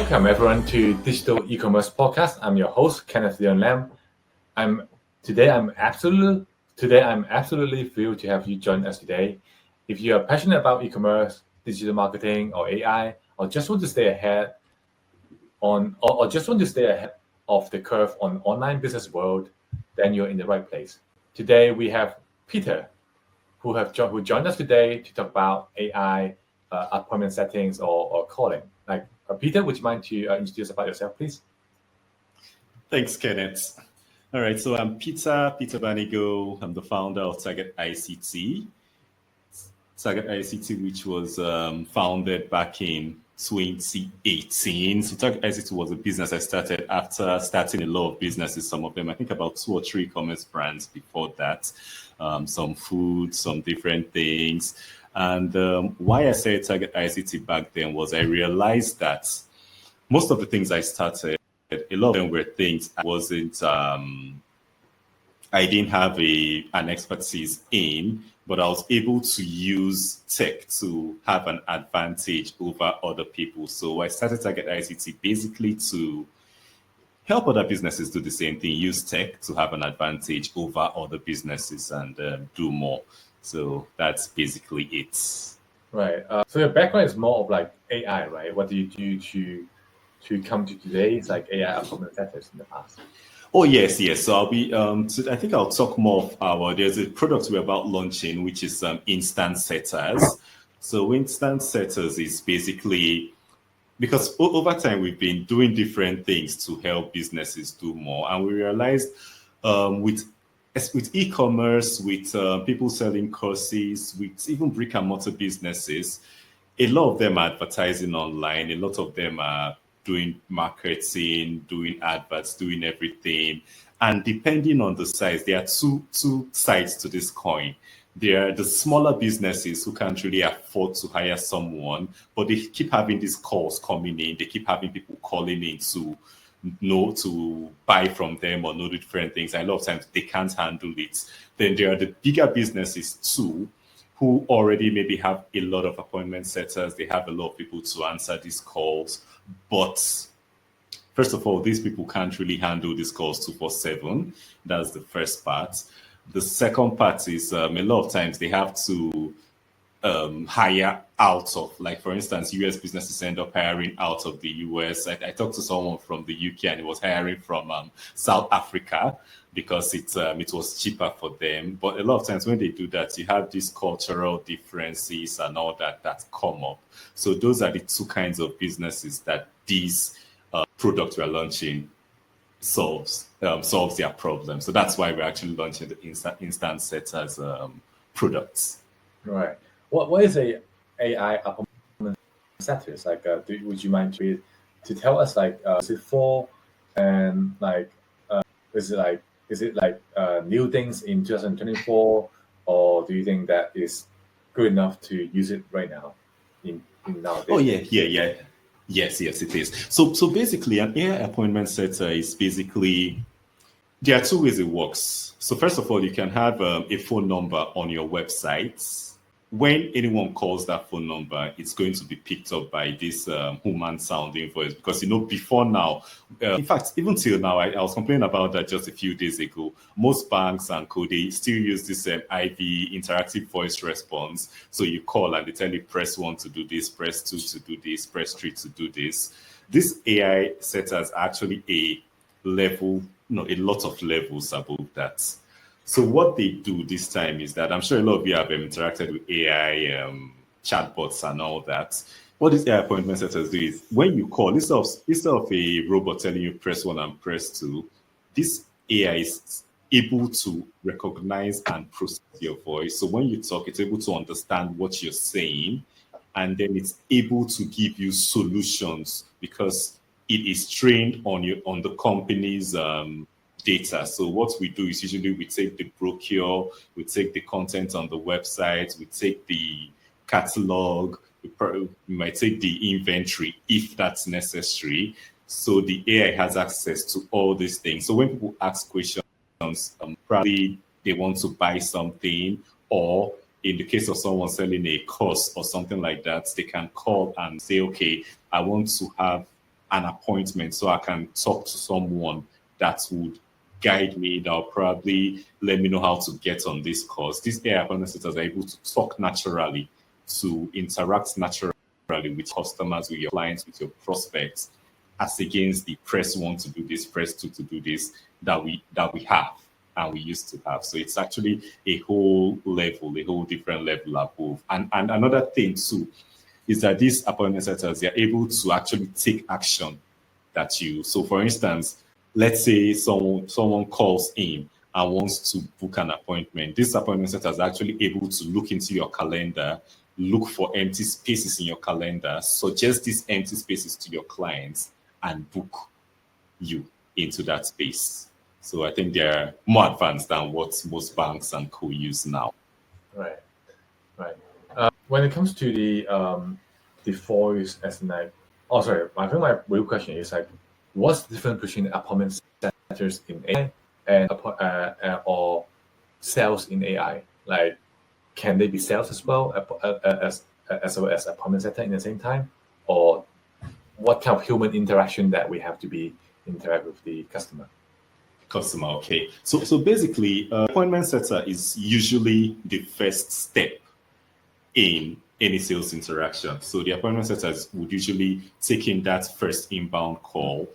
Welcome everyone to Digital Ecommerce Podcast. I'm your host Kenneth Leon Lam. Today I'm absolutely thrilled to have you join us today. If you are passionate about e-commerce, digital marketing, or AI, or just want to stay ahead of the curve on online business world, then you're in the right place. Today we have Peter, who joined us today to talk about AI, appointment settings, or calling. Peter, would you mind to introduce about yourself, please? Thanks, Kenneth. All right, so I'm Peter Banigo. I'm the founder of Target ICT. Target ICT, which was founded back in 2018. So Target ICT was a business I started after starting a lot of businesses, some of them, I think about 2 or 3 e-commerce brands before that, some food, some different things. And why I said Target ICT back then was I realized that most of the things I started, a lot of them were things I didn't have an expertise in, but I was able to use tech to have an advantage over other people. So I started Target ICT basically to help other businesses do the same thing, use tech to have an advantage over other businesses and do more. So that's basically it. Right. So your background is more of like AI, right? What do you do to come to today's like AI appointment settings in the past? Oh, yes. So I'll be, I think I'll talk more of there's a product we're about launching, which is instant setters. So instant setters is basically, because over time we've been doing different things to help businesses do more. And we realized with e-commerce, with people selling courses, with even brick and mortar businesses, a lot of them are advertising online. A lot of them are doing marketing, doing adverts, doing everything. And depending on the size, there are two sides to this coin. There are the smaller businesses who can't really afford to hire someone, but they keep having these calls coming in. They keep having people calling in to buy from them or know different things. And a lot of times they can't handle it. Then there are the bigger businesses too, who already maybe have a lot of appointment setters. They have a lot of people to answer these calls. But first of all, these people can't really handle these calls 24/7. That's the first part. The second part is a lot of times they have to hire out of, like for instance, US businesses end up hiring out of the US. I talked to someone from the UK and he was hiring from South Africa because it was cheaper for them. But a lot of times when they do that, you have these cultural differences and all that come up. So those are the 2 kinds of businesses that these products we're launching solves their problem. So that's why we're actually launching the instant setters products. Right. What is a AI appointment setters? Like, would you mind to tell us is it for, and is it like new things in 2024, or do you think that is good enough to use it right now in nowadays? Oh yeah. Yes, it is. So basically, an AI appointment setter is basically, there are 2 ways it works. So first of all, you can have a phone number on your website. When anyone calls that phone number, it's going to be picked up by this human sounding voice, because before now, in fact, even till now, I was complaining about that just a few days ago. Most banks and they still use this IV interactive voice response. So you call and they tell you press 1 to do this, press 2 to do this, press 3 to do this. This AI setters actually a lot of levels above that. So what they do this time is that, I'm sure a lot of you have interacted with AI chatbots and all that. What these AI appointment setters do is, when you call, instead of a robot telling you press 1 and press 2, this AI is able to recognize and process your voice. So when you talk, it's able to understand what you're saying, and then it's able to give you solutions because it is trained on the company's data. So what we do is usually we take the brochure, we take the content on the website, we take the catalog, we might take the inventory if that's necessary. So the AI has access to all these things. So when people ask questions, probably they want to buy something, or in the case of someone selling a course or something like that, they can call and say, okay, I want to have an appointment so I can talk to someone that would guide me, that will probably let me know how to get on this course. These AI appointment setters are able to talk naturally, to interact naturally with customers, with your clients, with your prospects, as against the press one to do this, press two to do this that we have and we used to have. So it's actually a whole different level above. And another thing too is that these appointment setters, they're able to actually take action that you. So for instance, let's say someone calls in and wants to book an appointment. This appointment setter is actually able to look into your calendar, look for empty spaces in your calendar, suggest these empty spaces to your clients, and book you into that space. So I think they're more advanced than what most banks and co use now. Right. When it comes to the voice as in like, I think my real question is like, what's the difference between appointment setters in AI and or sales in AI? Like, can they be sales as well as well as appointment setter in the same time, or what kind of human interaction that we have to be interact with the customer? Okay. So basically, appointment setter is usually the first step in any sales interaction. So the appointment setters would usually take in that first inbound call,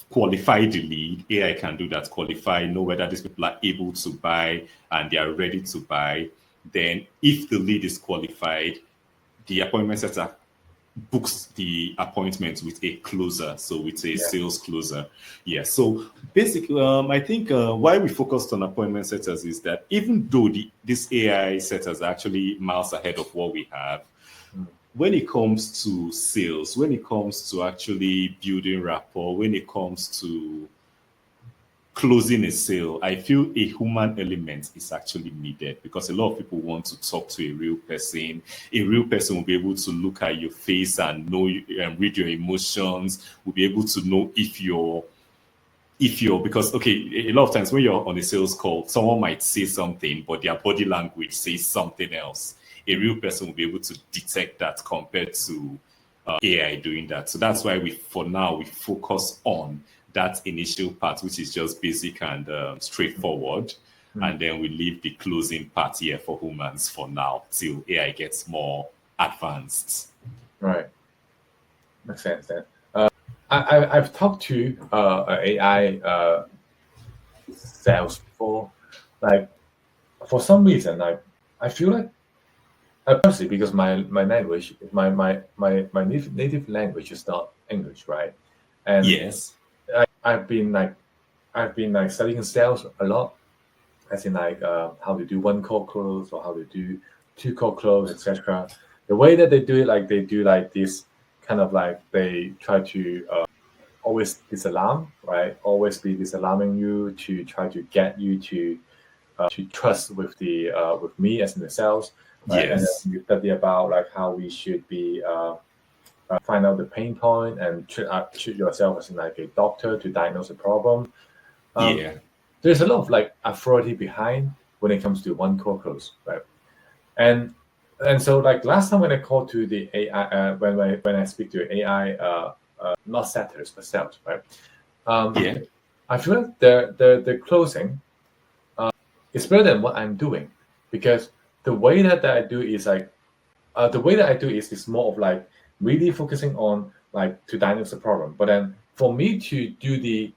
qualify the lead. AI can do that, qualify, know whether these people are able to buy and they are ready to buy. Then if the lead is qualified, the appointment setter books the appointment with a closer, so with a sales closer. Yeah. So basically, I think why we focused on appointment setters is that even though these AI setters are actually miles ahead of what we have, when it comes to sales, when it comes to actually building rapport, when it comes to closing a sale, I feel a human element is actually needed, because a lot of people want to talk to a real person. A real person will be able to look at your face and know and read your emotions, will be able to know if you're because okay, a lot of times when you're on a sales call, someone might say something, but their body language says something else. A real person will be able to detect that compared to AI doing that. So that's why for now we focus on that initial part, which is just basic and straightforward. And then we leave the closing part here for humans for now till AI gets more advanced. Right. Makes sense then. I've talked to AI sales before. Like, for some reason, like I feel like, obviously because my language, my native language is not English, right? And yes, I've been studying sales a lot, as in like how to do one call close or how to do two call close, etc. The way that they do it, like they do like this kind of like they try to always disalarm, right? Always be disalarming you to try to get you to trust with with me as in the sales, right? yes, And then we study about like how we should be find out the pain point and treat yourself as in like a doctor to diagnose a problem. yeah, There's a lot of like authority behind when it comes to one call close, right? And so like last time when I called to the AI, when I speak to AI, not setters but sales, right? yeah, I feel like the closing is better than what I'm doing, because the way that I do is like is more of like really focusing on like to diagnose the problem. But then for me to do the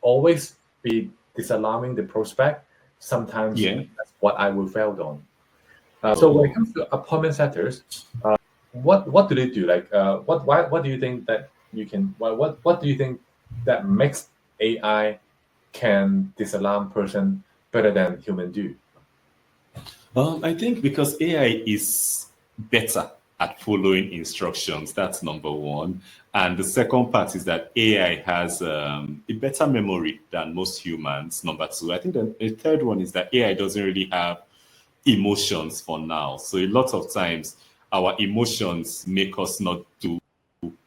always be disalarming the prospect, sometimes yeah. that's what I will fail on. So when it comes to appointment setters, what do they do? Like what do you think that you can what do you think that makes AI can disalarm person better than human do? I think because AI is better at following instructions. That's number one. And the second part is that AI has a better memory than most humans. Number two, I think the third one is that AI doesn't really have emotions for now. So a lot of times our emotions make us not do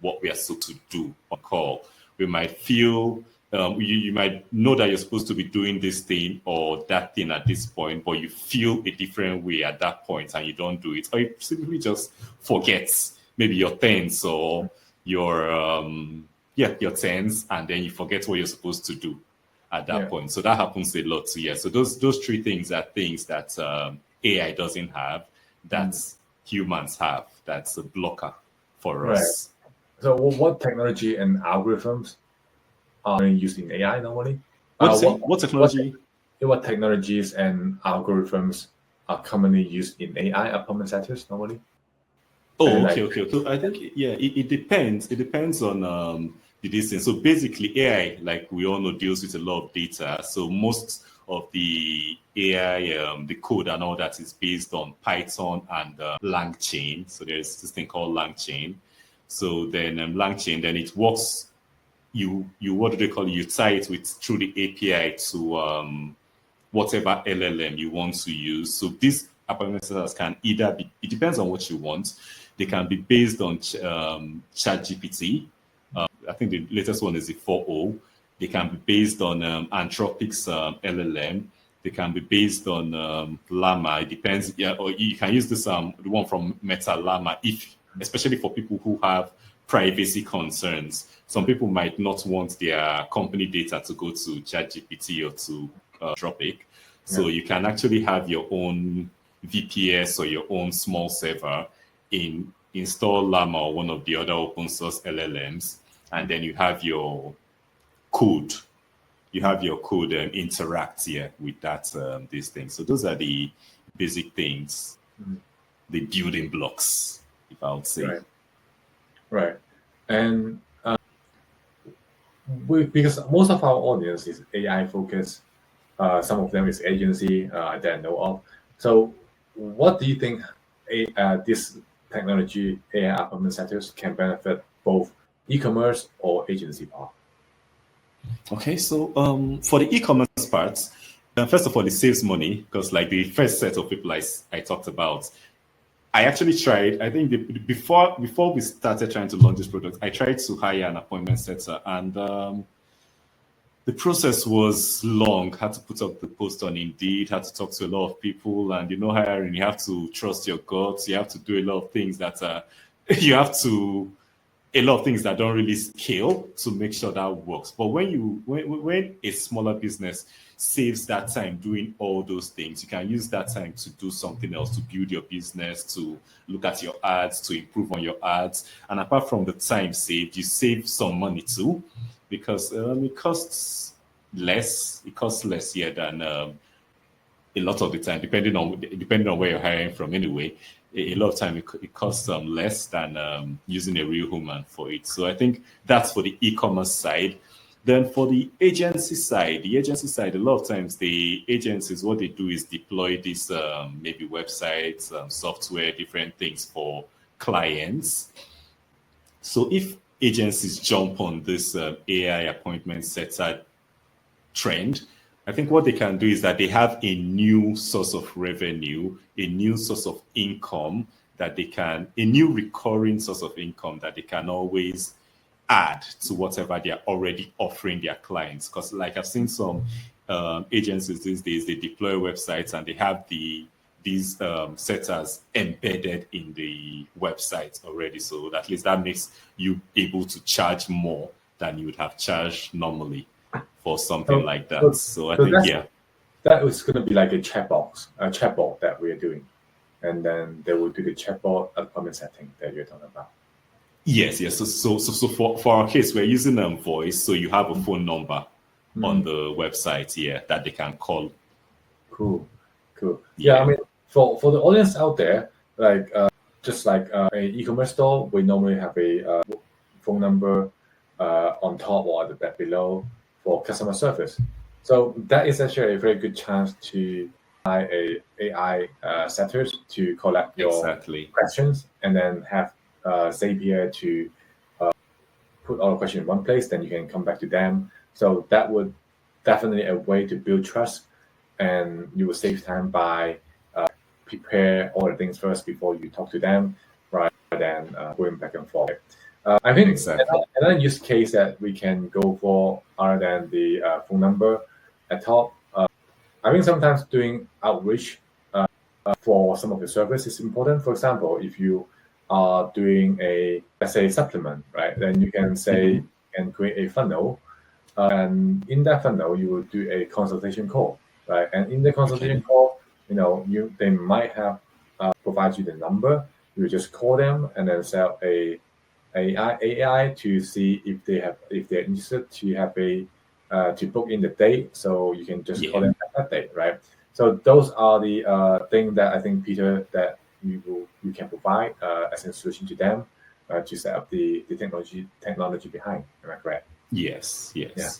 what we are supposed to do on call. We might feel you might know that you're supposed to be doing this thing or that thing at this point, but you feel a different way at that point and you don't do it, or you simply just forget maybe your tense or your turns, and then you forget what you're supposed to do at that point. So that happens a lot too. Yeah. So those three things are things that AI doesn't have, that humans have. That's a blocker for us. So what technology and algorithms are used in AI normally? What technology? What technologies and algorithms are commonly used in AI appointment setters normally? Oh, okay. So I think it depends. It depends on the distance. So basically, AI, like we all know, deals with a lot of data. So most of the AI, the code and all that is based on Python and LangChain. So there's this thing called LangChain. So then LangChain, then it works. You what do they call it? You tie it through the API to whatever LLM you want to use. So these appointment setters can either be, it depends on what you want. They can be based on ChatGPT. I think the latest one is the 4.0. They can be based on Anthropic's LLM. They can be based on Llama. It depends. Yeah, or you can use this the one from Meta Llama, especially for people who have privacy concerns. Some people might not want their company data to go to ChatGPT or to Anthropic. So you can actually have your own VPS or your own small server install Llama or one of the other open source LLMs, and then you have your code. You have your code interact here with that these things. So those are the basic things, the building blocks, if I would say. Right. And because most of our audience is AI focused, some of them is agency that I know of. So what do you think this technology, AI appointment setters, can benefit both e-commerce or agency part? Okay, so for the e-commerce part, first of all, it saves money because like the first set of people I talked about, I actually tried, I think before we started trying to launch this product, I tried to hire an appointment setter, and the process was long. Had to put up the post on Indeed, had to talk to a lot of people, and hiring, you have to trust your guts, you have to do a lot of things that you have to a lot of things that don't really scale to make sure that works. But when a smaller business saves that time doing all those things, you can use that time to do something else, to build your business, to look at your ads, to improve on your ads. And apart from the time saved, you save some money too, because it costs less. It costs less here than a lot of the time, depending on where you're hiring from anyway. A lot of time it costs less than using a real human for it. So I think that's for the e-commerce side. Then for the agency side, a lot of times the agencies, what they do is deploy these maybe websites, software, different things for clients. So if agencies jump on this AI appointment setter trend, I think what they can do is that they have a new source of revenue, a new source of income a new recurring source of income that they can always add to whatever they are already offering their clients. Because like I've seen some agencies these days, they deploy websites and they have these setters embedded in the website already. So at least that makes you able to charge more than you would have charged normally for something like that. So I think that was going to be like a chatbot that we are doing, and then they will do the chatbot appointment setting that you're talking about. Yes. So for our case, we're using voice. So you have a phone number on the website here that they can call. Cool. Yeah, I mean, for the audience out there, like just like an e-commerce store, we normally have a phone number on top or at the back below for customer service. So that is actually a very good chance to buy a AI setters to collect your questions, and then have Zapier to put all the questions in one place. Then you can come back to them. So that would definitely a way to build trust, and you will save time by prepare all the things first before you talk to them, rather than going back and forth. I think another use case that we can go for, other than the phone number at top, I think sometimes doing outreach for some of the service is important. For example, if you are doing a, let's say, supplement, right? Then you can say, you can create a funnel, and in that funnel, you will do a consultation call, right? And in the consultation call, they might have provide you the number. You just call them and then sell a AI to see if they're interested to have to book in the date. So you can just call them at that date, right? So those are the things that I think, Peter, that you can provide as a solution to them to set up the technology behind. Am I correct? Yes. Yeah.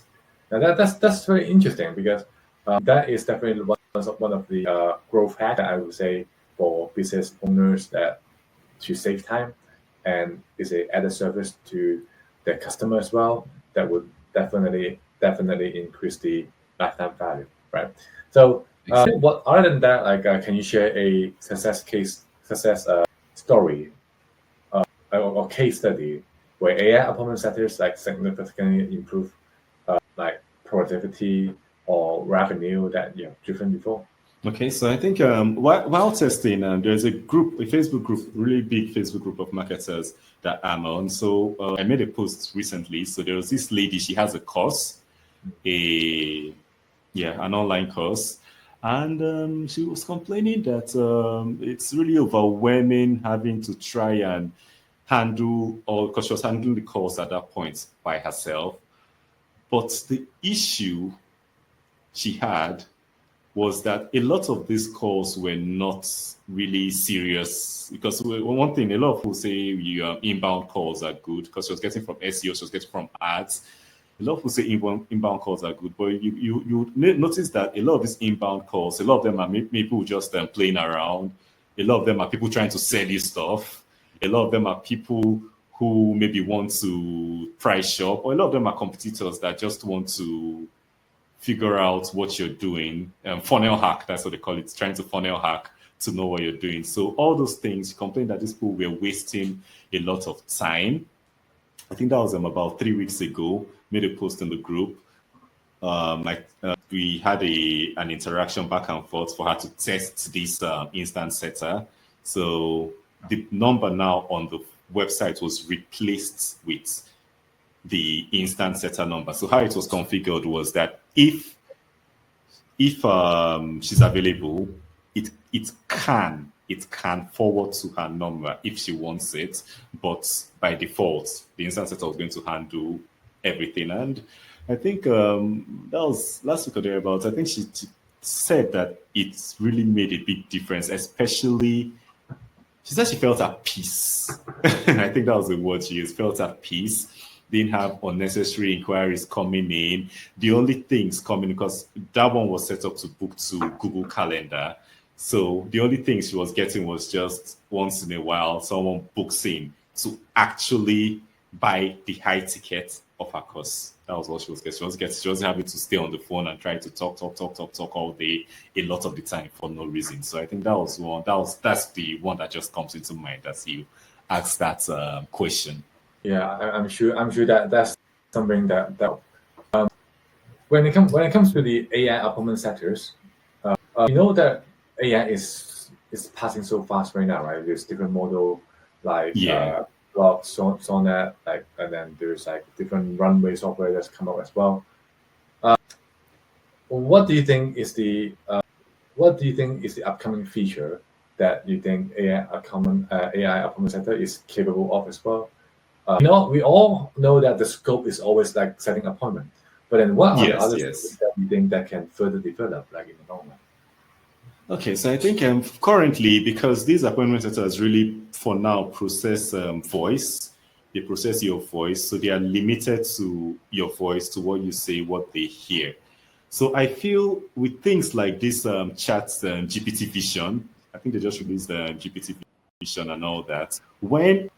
Now that's very interesting, because that is definitely one of the growth hacks that I would say for business owners, that to save time and is a added service to their customer as well. That would definitely increase the lifetime value, right? So what other than that, like can you share a success story or case study where AI appointment setters like significantly improve like productivity or revenue that you have driven before? Okay, so I think while testing, there's a Facebook group, really big Facebook group of marketers that I'm on. So I made a post recently. So there was this lady, she has a course, an online course. And she was complaining that it's really overwhelming having to try and handle, or because she was handling the course at that point by herself. But the issue she had was that a lot of these calls were not really serious, because one thing, a lot of people say your inbound calls are good because she was getting from SEO, she was getting from ads. A lot of people say inbound calls are good, but you notice that a lot of these inbound calls, a lot of them are people just playing around. A lot of them are people trying to sell you stuff. A lot of them are people who maybe want to price shop, or a lot of them are competitors that just want to figure out what you're doing. Funnel hack, that's what they call it, trying to funnel hack to know what you're doing. So all those things, you complain that these people were wasting a lot of time. I think that was about 3 weeks ago, made a post in the group. We had an interaction back and forth for her to test this instant setter. So the number now on the website was replaced with the instant setter number. So how it was configured was that if she's available, it can forward to her number if she wants it, but by default the instant setter was going to handle everything. And I think that was last week or thereabouts. I think she said that it's really made a big difference, especially she said she felt at peace. I think that was the word she used, felt at peace. Didn't have unnecessary inquiries coming in. The only things coming, because that one was set up to book to Google Calendar. So the only thing she was getting was just once in a while someone books in to actually buy the high ticket of her course. That was what she was getting. She wasn't having to stay on the phone and try to talk all day, a lot of the time for no reason. So I think that was one. That's the one that just comes into mind as you ask that question. Yeah, I'm sure that that's something that when it comes to the AI appointment setters, you know that AI is passing so fast right now, right? There's different model like Block, Sonnet, like, and then there's like different runway software that's come up as well. What do you think is the upcoming feature that you think AI appointment setter is capable of as well? We all know that the scope is always like setting appointment, but then what are the other things that you think that can further develop, like in the long run? Okay, so I think currently, because these appointment setters really, for now, process voice, they process your voice, so they are limited to your voice, to what you say, what they hear. So I feel with things like this chat's GPT Vision, I think they just released the GPT Vision and all that. When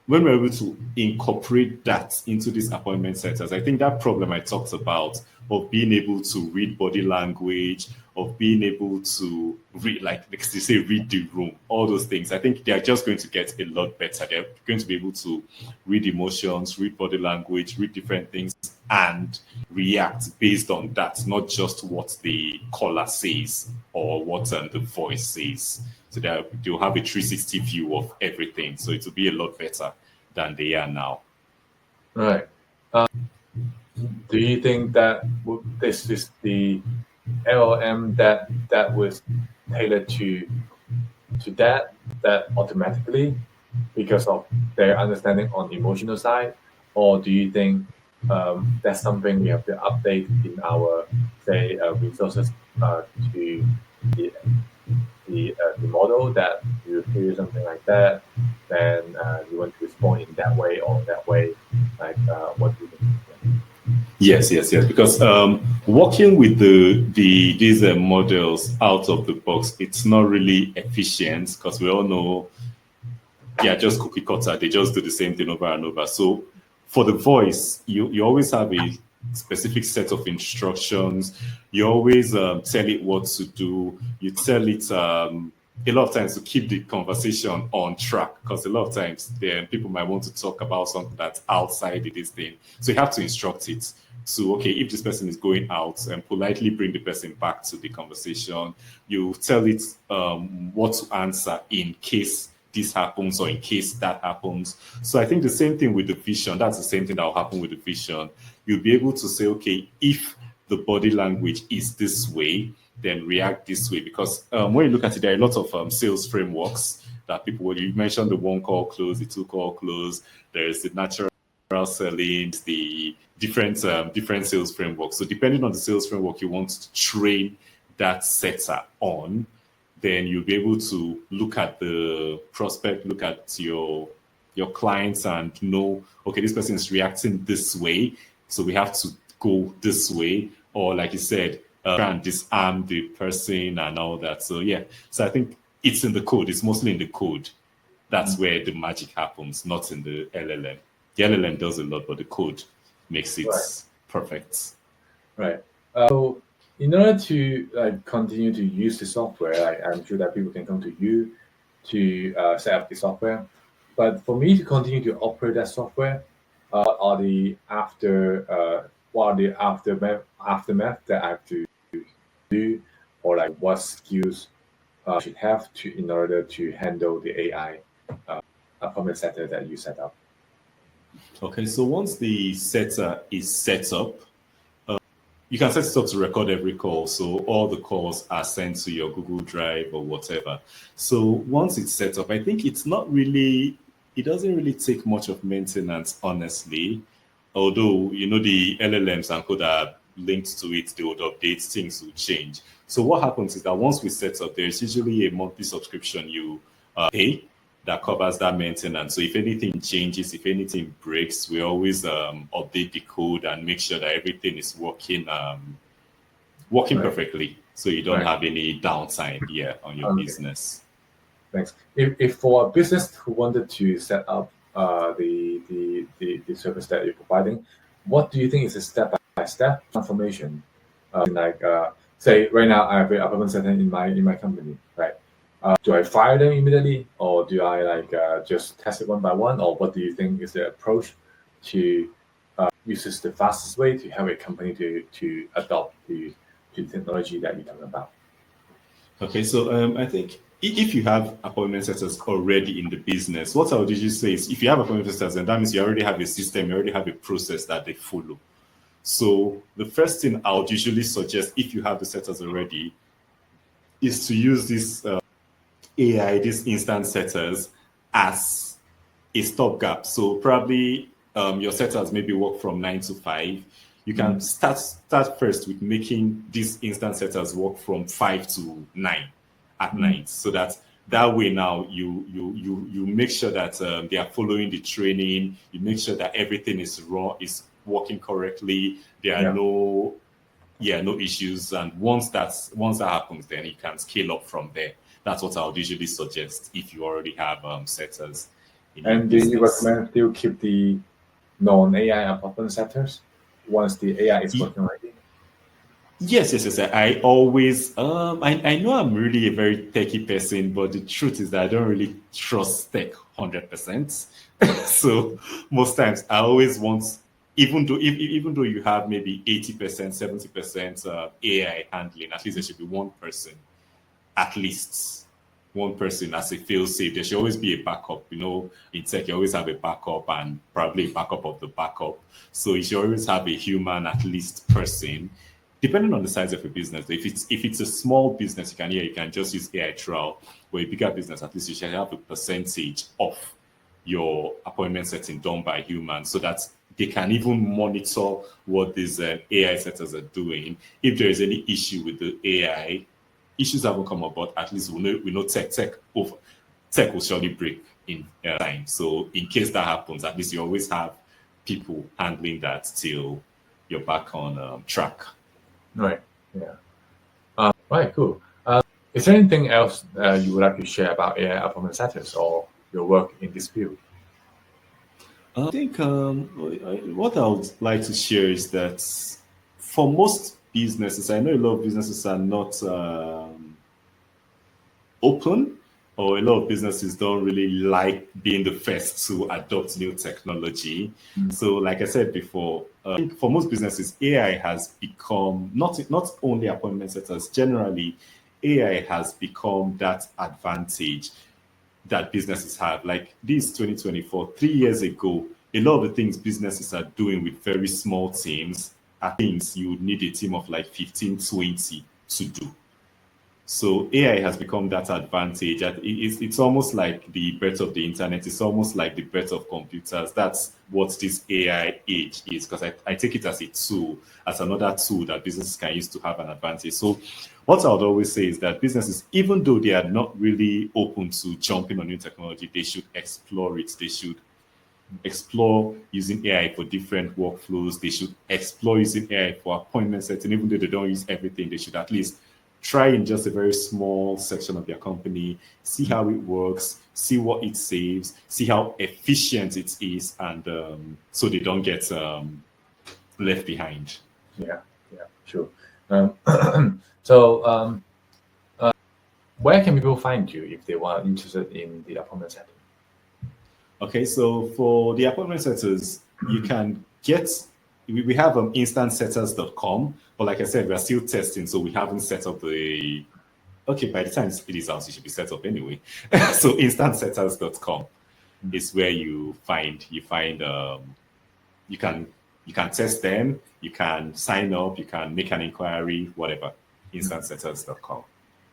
when we're able to incorporate that into these appointment setters, I think that problem I talked about of being able to read body language, of being able to read, like they say, read the room, all those things, I think they're just going to get a lot better. They're going to be able to read emotions, read body language, read different things, and react based on that, not just what the caller says or what the voice says. So they'll have a 360 view of everything. So it will be a lot better than they are now. Right. Do you think that this is the LLM that was tailored to that automatically because of their understanding on the emotional side, or do you think that's something we have to update in our say resources to the model that you hear something like that, then you want to respond in that way or that way? Like, what do you think? Yes. Because working with these models out of the box, it's not really efficient because we all know they are just cookie cutter. They just do the same thing over and over. So for the voice, you always have a specific set of instructions. You always tell it what to do. You tell it a lot of times to keep the conversation on track, because a lot of times then people might want to talk about something that's outside of this thing. So you have to instruct it. So, okay, if this person is going out, and politely bring the person back to the conversation. You tell it what to answer in case this happens or in case that happens. So I think the same thing with the vision. That's the same thing that will happen with the vision. You'll be able to say, okay, if the body language is this way, then react this way. Because when you look at it, there are a lot of sales frameworks that people, you mentioned the one call close, the two call close, there's the natural selling, the different sales frameworks. So depending on the sales framework you want to train that setter on, then you'll be able to look at the prospect, look at your clients and know, okay, this person is reacting this way, so we have to go this way. Or like you said, try and disarm the person and all that. So yeah, so I think it's in the code. It's mostly in the code. That's where the magic happens, not in the LLM. The LLM does a lot, but the code makes it perfect. Right. So in order to continue to use the software, I'm sure that people can come to you to set up the software. But for me to continue to operate that software, what are the aftermath that I have to do, or like what skills I should have to in order to handle the AI appointment setter that you set up? Okay, so once the setter is set up, you can set it up to record every call. So all the calls are sent to your Google Drive or whatever. So once it's set up, I think it doesn't really take much of maintenance, honestly. Although, the LLMs and code are linked to it, they would update, things will change. So what happens is that once we set up, there's usually a monthly subscription you pay that covers that maintenance. So if anything changes, if anything breaks, we always update the code and make sure that everything is working perfectly. So you don't have any downtime on your business. Thanks. If for a business who wanted to set up the service that you're providing, what do you think is a step-by-step transformation? Say right now I have a appointment setter in my company, right? Do I fire them immediately, or do I just test it one by one, or what do you think is the approach to uses the fastest way to have a company to adopt the technology that you're talking about? Okay, so I think if you have appointment setters already in the business, what I would usually say is if you have appointment setters, then that means you already have a system, you already have a process that they follow. So the first thing I would usually suggest, if you have the setters already, is to use this AI, these instant setters, as a stopgap. So probably your setters maybe work from 9 to 5. You can start first with making these instant setters work from 5 to 9 at night, so that way now you make sure that they are following the training. You make sure that everything is working correctly. There are no issues. And once that happens, then you can scale up from there. That's what I would usually suggest if you already have setters. And do you recommend still keep the non-AI appointment setters once the AI is working already? Yes. I always I know I'm really a very techie person, but the truth is that I don't really trust tech 100%. So most times I always want, even though you have maybe 80%, 70% AI handling, at least there should be one person at least one person as a fail safe. There should always be a backup. In tech, you always have a backup and probably a backup of the backup. So you should always have a human, at least, person, depending on the size of your business. If it's a small business, you can just use AI trial. For a bigger business, at least you should have a percentage of your appointment setting done by humans, so that they can even monitor what these AI setters are doing. If there is any issue with the AI, issues haven't come up, but at least we know tech will surely break in time. So in case that happens, at least you always have people handling that till you're back on track. Right. Yeah. Right. Cool. Is there anything else you would like to share about AI appointment setters or your work in this field? I think what I would like to share is that for most businesses, I know a lot of businesses are not open, or a lot of businesses don't really like being the first to adopt new technology. So like I said before, I think for most businesses, AI has become not only appointment setters, generally, AI has become that advantage that businesses have. Like this 2024, 3 years ago, a lot of the things businesses are doing with very small teams are things you would need a team of like 15, 20 to do. So AI has become that advantage. It's almost like the birth of the internet. It's almost like the birth of computers. That's what this AI age is, because I take it as a tool, as another tool that businesses can use to have an advantage. So what I would always say is that businesses, even though they are not really open to jumping on new technology, they should explore it. They should explore using AI for different workflows. They should explore using AI for appointment setting. Even though they don't use everything, they should at least try in just a very small section of their company, see how it works, see what it saves, see how efficient it is, and so they don't get left behind. Yeah, sure. So where can people find you if they are interested in the appointment setting? Okay, so for the appointment setters, you can get, we have instantsetters.com, but like I said, we are still testing, so we haven't set up by the time it is out, it should be set up anyway. So instantsetters.com is where you can test them, you can sign up, you can make an inquiry, whatever. Instantsetters.com.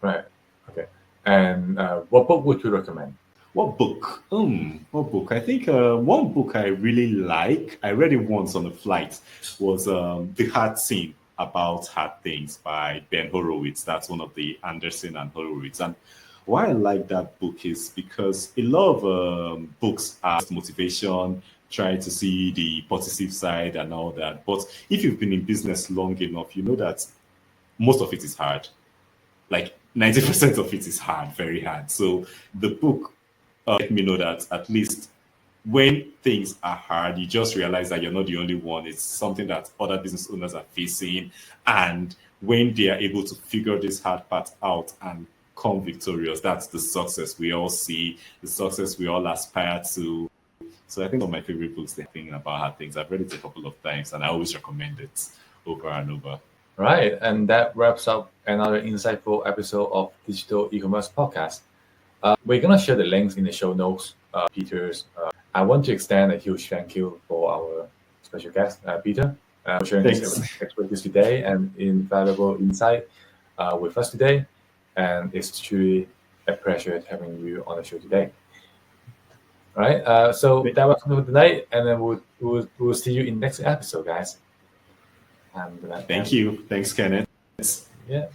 Right. Okay. And what book would you recommend? What book? I think one book I really like, I read it once on a flight, was The Hard Thing About Hard Things by Ben Horowitz. That's one of the Anderson and Horowitz. And why I like that book is because a lot of books are motivation, trying to see the positive side and all that. But if you've been in business long enough, you know that most of it is hard. Like 90% of it is hard, very hard. So the book let me know that at least when things are hard, you just realize that you're not the only one. It's something that other business owners are facing. And when they are able to figure this hard part out and come victorious, that's the success we all see, the success we all aspire to. So I think one of my favorite books, the thing about hard things, I've read it a couple of times and I always recommend it over and over. Right. And that wraps up another insightful episode of Digital Ecommerce Podcast. We're going to share the links in the show notes, Peter's. I want to extend a huge thank you for our special guest, Peter, for sharing his expertise today and invaluable insight with us today. And it's truly a pleasure having you on the show today. All right. So that was it for tonight, and then we'll see you in the next episode, guys. Thank you. Thanks, Kenneth. Yeah.